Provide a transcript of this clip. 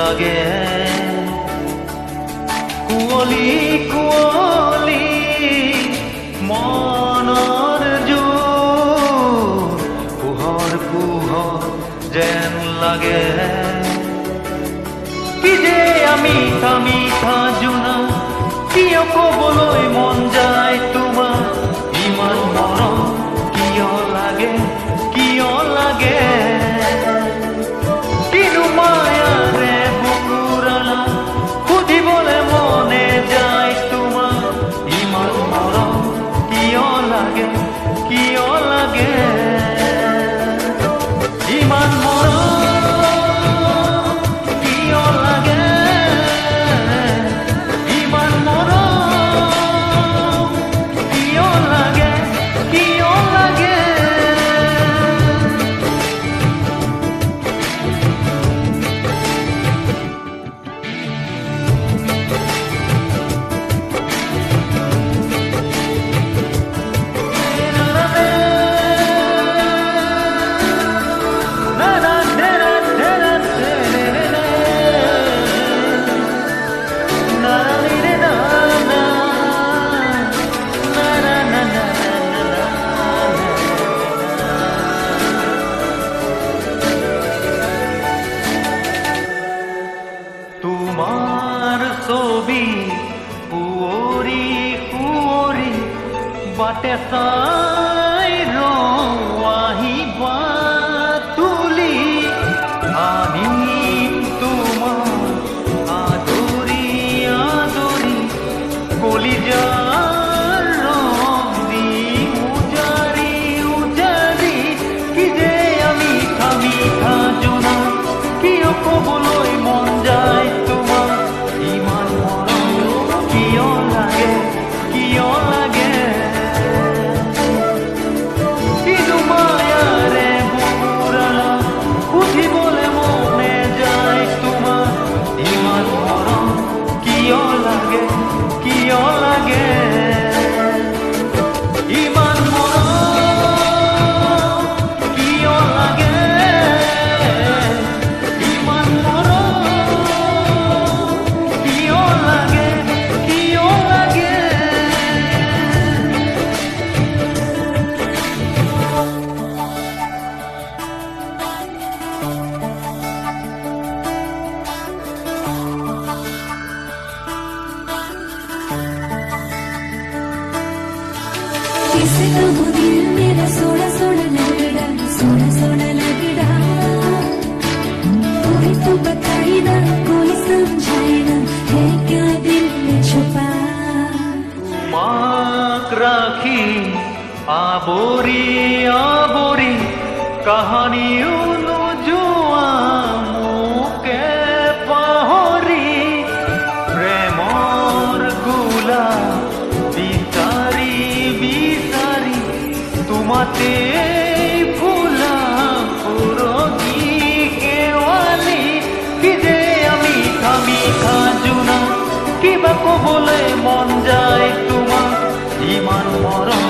লাগে কুঁৱলী কুঁৱলী মনৰ জোৰ পোহৰ পোহৰ যেন লাগে কি যে মিঠা মিঠা জোনা কিয় ক'বলৈ মন যায় তোমাৰ ইমান মৰম কিয় লাগে কিনো মায়াৰে বুকুৰালা সুধিবলৈ মনে যায় তোমাৰ ইমান মৰম কিয় লাগে ইমান মৰম কিয় লাগে ইমান মৰম কিয় লাগে তোমাৰ ছবি কুঁৱৰী কুঁৱৰী বাটে চাই আহিবা তুলি আনিম তোমাৰ আদৰি আদৰি কলিজাৰ ৰং দি উজাৰি উজাৰি কি যে মিঠা মিঠা জোনা কিয় ক'বলৈ মন যায় তোমাৰ ইমান মৰম কিয় লাগে কিনো মায়াৰে বুকুৰালা সুধিবলৈ মনে যায় তোমাৰ ইমান মৰম কিয় লাগে ইমান মৰম কিয় লাগে ইমান মৰম কিয় লাগে किसे का वो दिल मेरा सोना सोना लगड़ा कोई तो बताई ना कोई समझाई ना है क्या दिल में छुपा তোমাক ৰাখি আবৰি আবৰি কাহানিও নোযোৱা মোকে পাহৰি প্ৰেমৰ গোলা বিচাৰি বিচাৰি তোমাতে ফুলা পুৰগি শেৱালি কি যে মিঠা মিঠা জোনা কিবা ক'বলৈ মন যায় তোমাৰ ইমান মৰম